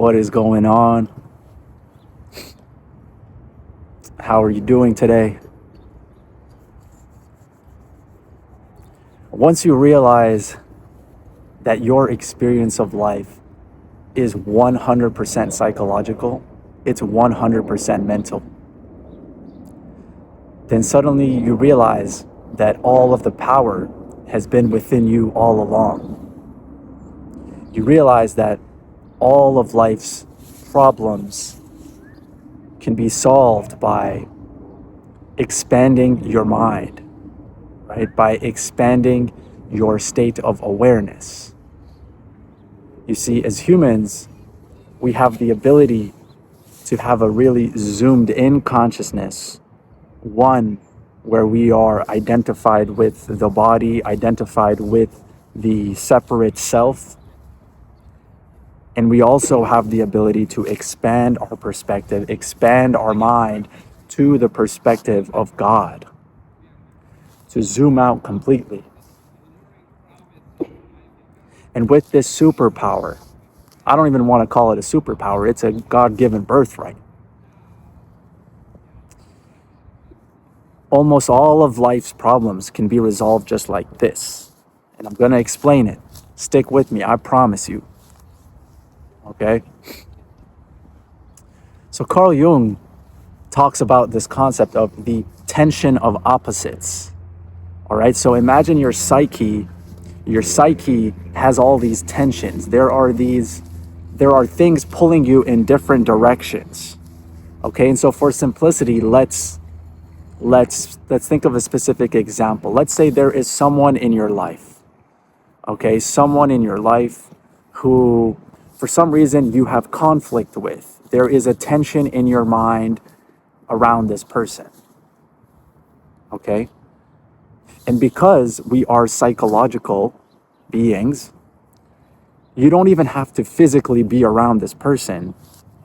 What is going on? How are you doing today? Once you realize that your experience of life is 100% psychological, it's 100% mental, then suddenly you realize that all of the power has been within you all along. You realize that all of life's problems can be solved by expanding your mind, right? By expanding your state of awareness. You see, as humans, we have the ability to have a really zoomed in consciousness, one where we are identified with the body, identified with the separate self. And we also have the ability to expand our perspective, expand our mind to the perspective of God, to zoom out completely. And with this superpower, I don't even want to call it a superpower, it's a God-given birthright. Almost all of life's problems can be resolved just like this. And I'm going to explain it. Stick with me, I promise you. Okay? So Carl Jung talks about this concept of the tension of opposites. All right? So imagine your psyche has all these tensions. There are things pulling you in different directions. Okay? And so for simplicity, let's think of a specific example. Let's say there is someone in your life. Okay? Someone in your life who for some reason you have conflict with. There is a tension in your mind around this person. Okay? And because we are psychological beings, you don't even have to physically be around this person,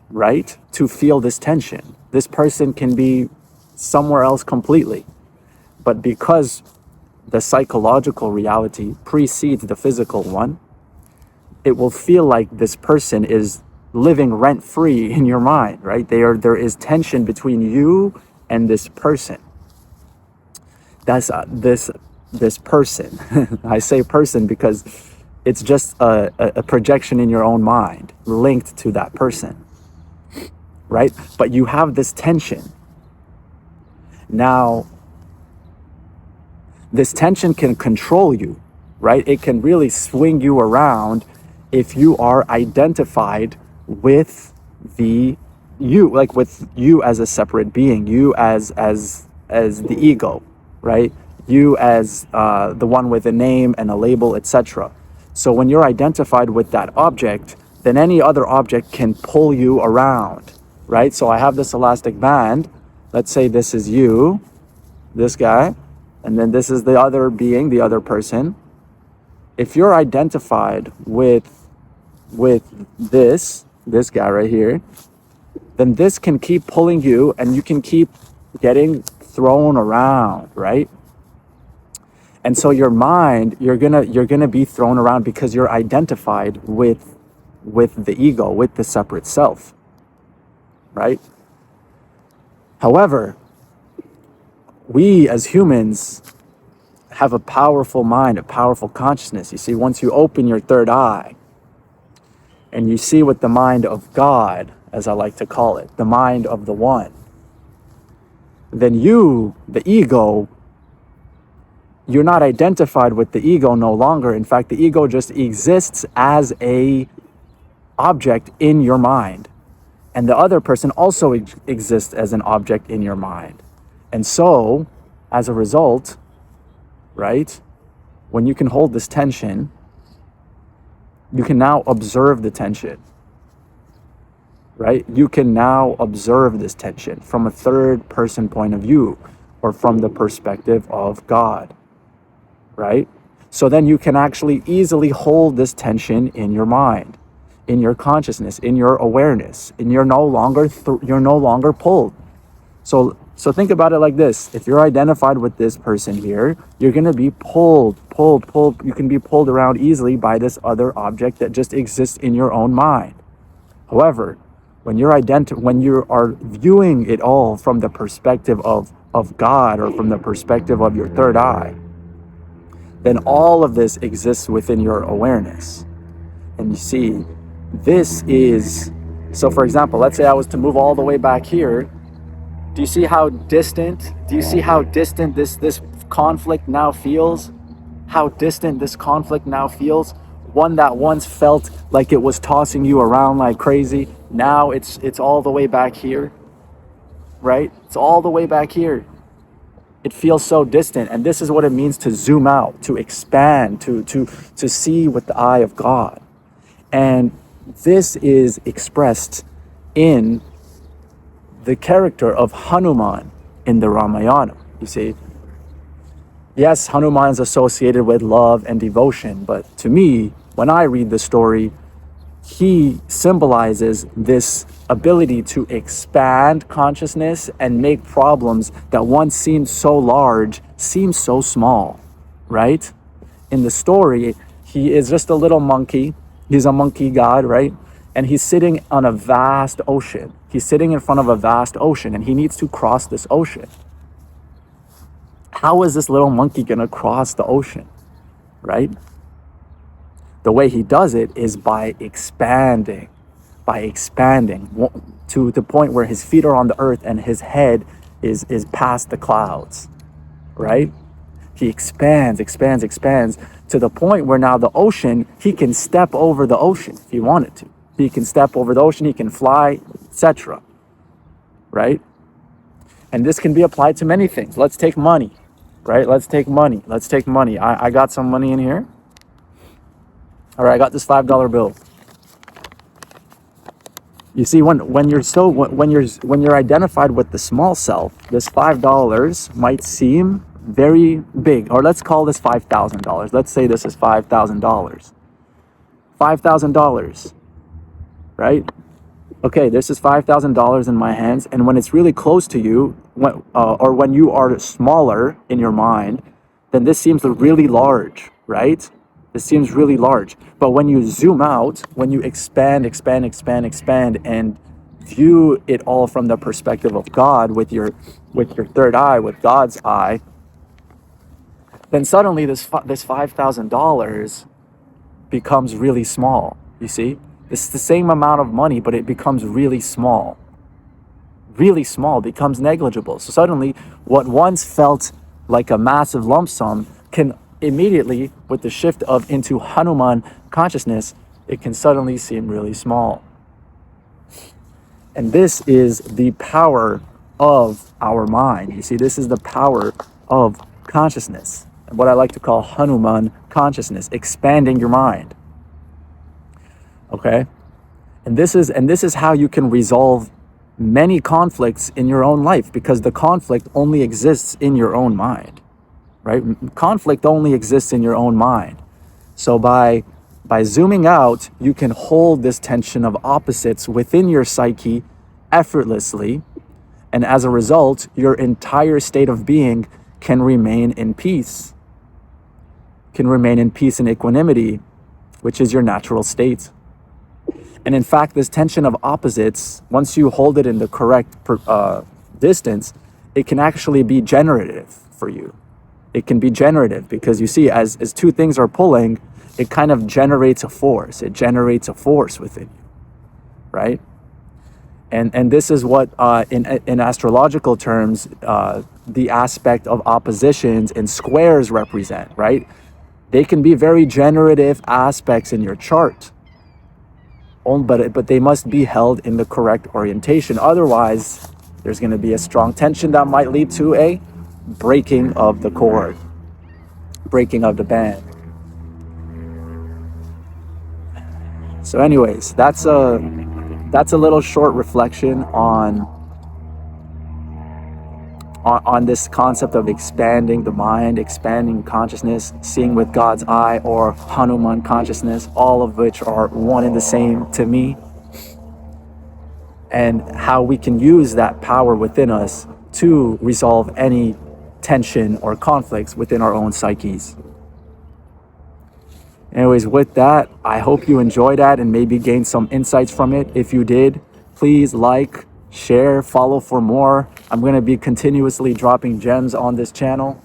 right? To feel this tension. This person can be somewhere else completely. But because the psychological reality precedes the physical one, it will feel like this person is living rent-free in your mind, right? There is tension between you and this person. That's this person. I say person because it's just a projection in your own mind linked to that person, right? But you have this tension. Now, this tension can control you, right? It can really swing you around if you are identified with the you, like with you as a separate being, you as the ego, right? You as the one with a name and a label, etc. So when you're identified with that object, then any other object can pull you around, right? So I have this elastic band. Let's say this is you, this guy, and then this is the other being, the other person. If you're identified with this guy right here, then this can keep pulling you and you can keep getting thrown around, right? And so your mind, you're gonna be thrown around because you're identified with the ego, with the separate self, right? However, we as humans have a powerful mind, a powerful consciousness. You see, once you open your third eye and you see with the mind of God, as I like to call it, the mind of the one, then you, the ego, you're not identified with the ego no longer. In fact, the ego just exists as a object in your mind. And the other person also exists as an object in your mind. And so, as a result, right, when you can hold this tension, you can now observe the tension, right? You can now observe this tension from a third person point of view or from the perspective of God, right? So then you can actually easily hold this tension in your mind, in your consciousness, in your awareness, and you're no longer pulled. So think about it like this. If you're identified with this person here, you're going to be pulled. You can be pulled around easily by this other object that just exists in your own mind. However, when when you are viewing it all from the perspective of God, or from the perspective of your third eye, then all of this exists within your awareness. And you see, this is, so for example, let's say I was to move all the way back here. Do you see how distant, this conflict now feels? How distant this conflict now feels? One that once felt like it was tossing you around like crazy, now it's all the way back here, right? It's all the way back here. It feels so distant, and this is what it means to zoom out, to expand, to see with the eye of God. And this is expressed in the character of Hanuman in the Ramayana. You see, yes, Hanuman is associated with love and devotion, but to me, when I read the story, he symbolizes this ability to expand consciousness and make problems that once seemed so large seem so small, right? In the story, he is just a little monkey. He's a monkey god, right? And he's sitting on a vast ocean. He's sitting in front of a vast ocean, and he needs to cross this ocean. How is this little monkey gonna cross the ocean, right? The way he does it is by expanding to the point where his feet are on the earth and his head is past the clouds, right? He expands to the point where now the ocean, he can step over the ocean if he wanted to. He can step over the ocean, he can fly, etc., right? And this can be applied to many things. Let's take money, right? Let's take money. I got some money in here. All right, I got this $5 bill. You see, when you're identified with the small self, this $5 might seem very big, or let's call this $5,000. Let's say this is $5,000. $5,000, right? Okay, this is $5,000 in my hands, and when it's really close to you, when you are smaller in your mind, then this seems really large, right? This seems really large. But when you zoom out, when you expand, and view it all from the perspective of God, with your third eye, with God's eye, then suddenly this $5,000 becomes really small. You see, it's the same amount of money, but it becomes really small. Really small, becomes negligible. So suddenly, what once felt like a massive lump sum can immediately, with the shift into Hanuman consciousness, it can suddenly seem really small. And this is the power of our mind. You see, this is the power of consciousness, and what I like to call Hanuman consciousness, expanding your mind. Okay? And this is how you can resolve many conflicts in your own life, because the conflict only exists in your own mind. Right? Conflict only exists in your own mind. So by zooming out, you can hold this tension of opposites within your psyche effortlessly, and as a result, your entire state of being can remain in peace. Can remain in peace and equanimity, which is your natural state. And in fact, this tension of opposites, once you hold it in the correct distance, it can actually be generative for you. It can be generative because you see, as two things are pulling, it kind of generates a force. It generates a force within you, right? And this is what, in astrological terms, the aspect of oppositions and squares represent, right? They can be very generative aspects in your chart, but they must be held in the correct orientation. Otherwise, there's going to be a strong tension that might lead to a breaking of the cord, breaking of the band. So anyways, that's a little short reflection on this concept of expanding the mind, expanding consciousness, seeing with God's eye, or Hanuman consciousness, all of which are one and the same to me, and how we can use that power within us to resolve any tension or conflicts within our own psyches. Anyways, with that, I hope you enjoyed that and maybe gained some insights from it. If you did, please like, share, follow for more. I'm going to be continuously dropping gems on this channel.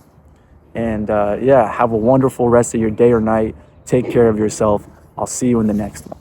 And yeah, have a wonderful rest of your day or night. Take care of yourself. I'll see you in the next one.